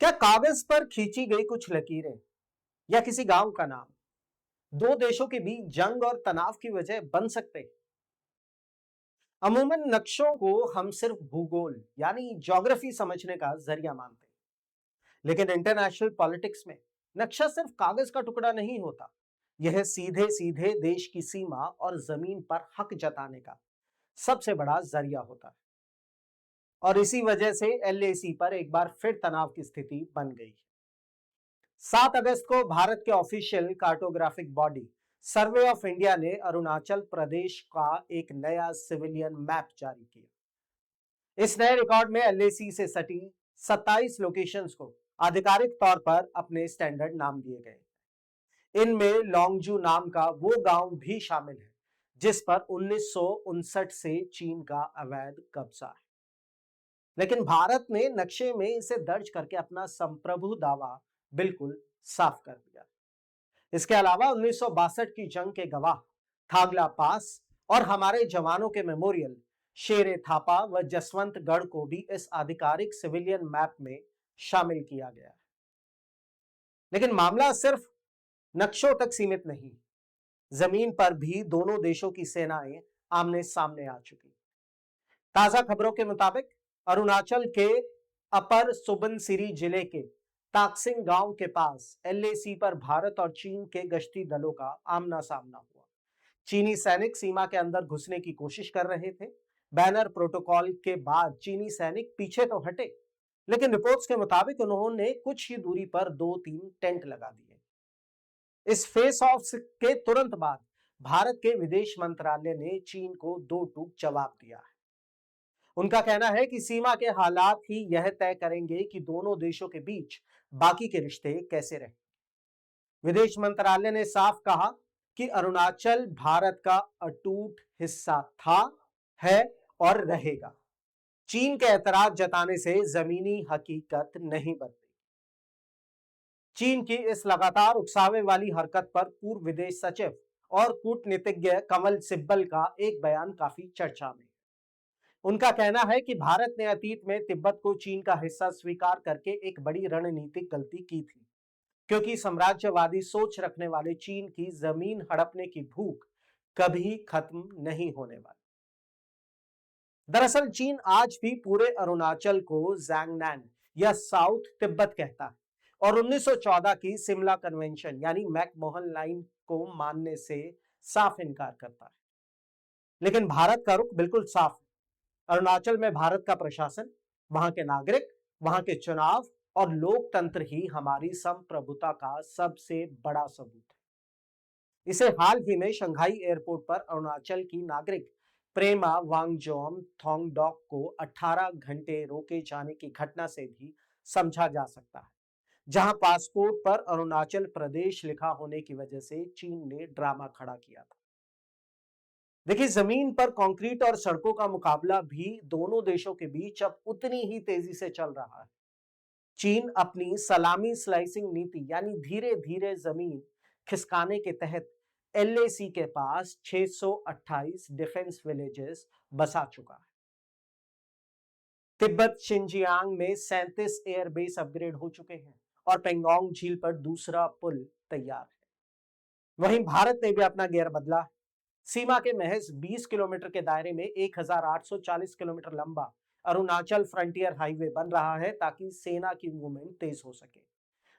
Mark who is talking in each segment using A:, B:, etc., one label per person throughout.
A: क्या कागज पर खींची गई कुछ लकीरें या किसी गांव का नाम दो देशों के बीच जंग और तनाव की वजह बन सकते हैं? अमूमन नक्शों को हम सिर्फ भूगोल यानी ज्योग्राफी समझने का जरिया मानते हैं, लेकिन इंटरनेशनल पॉलिटिक्स में नक्शा सिर्फ कागज का टुकड़ा नहीं होता। यह सीधे सीधे देश की सीमा और जमीन पर हक जताने का सबसे बड़ा जरिया होता है। और इसी वजह से एलएसी पर एक बार फिर तनाव की स्थिति बन गई। 7 अगस्त को भारत के official cartographic body survey of India ने अरुणाचल प्रदेश का एक नया सिविलियन मैप जारी किया। इस नए रिकॉर्ड में एलएसी से सटी 27 लोकेशंस को आधिकारिक तौर पर अपने स्टैंडर्ड नाम दिए गए। इनमें लोंगजू नाम का वो गांव भी शामिल है जिस पर 1959 से चीन का अवैध कब्जा है। लेकिन भारत ने नक्शे में इसे दर्ज करके अपना संप्रभु दावा बिल्कुल साफ कर दिया। इसके अलावा 1962 की जंग के गवाह थागला पास और हमारे जवानों के मेमोरियल शेरे थापा व जसवंतगढ़ को भी इस आधिकारिक सिविलियन मैप में शामिल किया गया है। लेकिन मामला सिर्फ नक्शों तक सीमित नहीं, जमीन पर भी दोनों देशों की सेनाएं आमने सामने आ चुकी। ताजा खबरों के मुताबिक अरुणाचल के अपर सुबनसिरी जिले के ताकसिंग गांव के पास एलएसी पर भारत और चीन के गश्ती दलों का आमना सामना हुआ। चीनी सैनिक सीमा के अंदर घुसने की कोशिश कर रहे थे। बैनर प्रोटोकॉल के बाद चीनी सैनिक पीछे तो हटे, लेकिन रिपोर्ट्स के मुताबिक उन्होंने कुछ ही दूरी पर 2-3 टेंट लगा दिए। इस फेस ऑफ के तुरंत बाद भारत के विदेश मंत्रालय ने चीन को दो टूक जवाब दिया है। उनका कहना है कि सीमा के हालात ही यह तय करेंगे कि दोनों देशों के बीच बाकी के रिश्ते कैसे रहे। विदेश मंत्रालय ने साफ कहा कि अरुणाचल भारत का अटूट हिस्सा था, है और रहेगा। चीन के ऐतराज जताने से जमीनी हकीकत नहीं बदली। चीन की इस लगातार उकसावे वाली हरकत पर पूर्व विदेश सचिव और कूटनीतिज्ञ कमल सिब्बल का एक बयान काफी चर्चा में। उनका कहना है कि भारत ने अतीत में तिब्बत को चीन का हिस्सा स्वीकार करके एक बड़ी रणनीतिक गलती की थी, क्योंकि साम्राज्यवादी सोच रखने वाले चीन की जमीन हड़पने की भूख कभी खत्म नहीं होने वाली। दरअसल चीन आज भी पूरे अरुणाचल को जैंगनैन या साउथ तिब्बत कहता है और 1914 की सिमला कन्वेंशन यानी मैकमोहन लाइन को मानने से साफ इनकार करता है। लेकिन भारत का रुख बिल्कुल साफ है। अरुणाचल में भारत का प्रशासन, वहां के नागरिक, वहां के चुनाव और लोकतंत्र ही हमारी संप्रभुता का सबसे बड़ा सबूत है। इसे हाल ही में शंघाई एयरपोर्ट पर अरुणाचल की नागरिक प्रेमा वांगजोम थोंगडॉक को 18 घंटे रोके जाने की घटना से भी समझा जा सकता है, जहां पासपोर्ट पर अरुणाचल प्रदेश लिखा होने की वजह से चीन ने ड्रामा खड़ा किया था। देखिए, जमीन पर कंक्रीट और सड़कों का मुकाबला भी दोनों देशों के बीच अब उतनी ही तेजी से चल रहा है। चीन अपनी सलामी स्लाइसिंग नीति यानी धीरे धीरे जमीन खिसकाने के तहत एलएसी के पास 628 डिफेंस विलेजेस बसा चुका है। तिब्बत शिनजियांग में 37 एयरबेस अपग्रेड हो चुके हैं और पेंगोंग झील पर दूसरा पुल तैयार है। वहीं भारत ने भी अपना गियर बदला है। सीमा के महज 20 किलोमीटर के दायरे में 1840 किलोमीटर लंबा अरुणाचल फ्रंटियर हाईवे बन रहा है ताकि सेना की मूवमेंट तेज हो सके।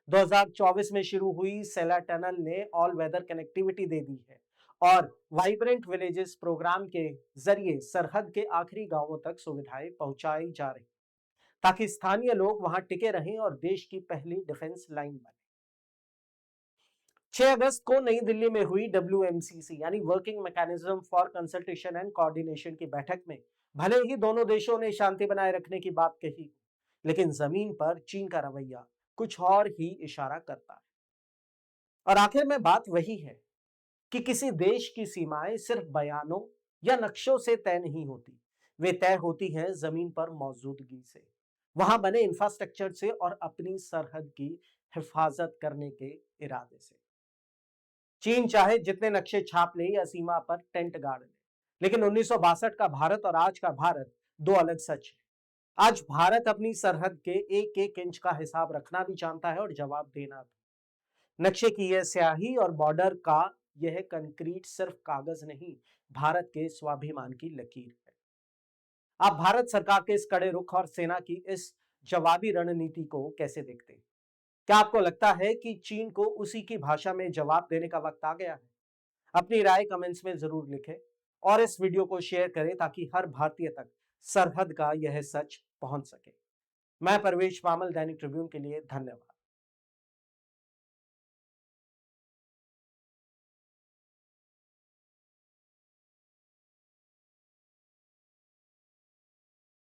A: 2024 में शुरू हुई सेला टनल ने ऑल वेदर कनेक्टिविटी दे दी है और वाइब्रेंट विलेजेस प्रोग्राम के जरिए सरहद के आखिरी गांवों तक सुविधाएं पहुंचाई जा रही, ताकि स्थानीय लोग वहां टिके रहें और देश की पहली डिफेंस लाइन बने। 6 अगस्त को नई दिल्ली में हुई WMCC यानी working mechanism for consultation and coordination की बैठक में भले ही दोनों देशों ने शांति बनाए रखने की बात कही, लेकिन जमीन पर चीन का रवैया कुछ और ही इशारा करता है। और आखिर में बात वही है कि किसी देश की सीमाएं सिर्फ बयानों या नक्शों से तय नहीं होती, वे तय होती हैं जमीन पर मौजूदगी से, वहां बने इंफ्रास्ट्रक्चर से और अपनी सरहद की हिफाजत करने के इरादे से। चीन चाहे जितने नक्शे छाप ले या सीमा पर टेंट गाड़ ले, लेकिन 1962 का भारत और आज का भारत दो अलग सच है। आज भारत अपनी सरहद के एक एक इंच का हिसाब रखना भी जानता है और जवाब देना भी। नक्शे की यह स्याही और बॉर्डर का यह कंक्रीट सिर्फ कागज नहीं, भारत के स्वाभिमान की लकीर है। आप भारत सरकार के इस कड़े रुख और सेना की इस जवाबी रणनीति को कैसे देखते हैं? क्या आपको लगता है कि चीन को उसी की भाषा में जवाब देने का वक्त आ गया है? अपनी राय कमेंट्स में जरूर लिखें और इस वीडियो को शेयर करें ताकि हर भारतीय तक सरहद का यह सच पहुंच सके। मैं परवेश पामल, दैनिक ट्रिब्यून के लिए, धन्यवाद।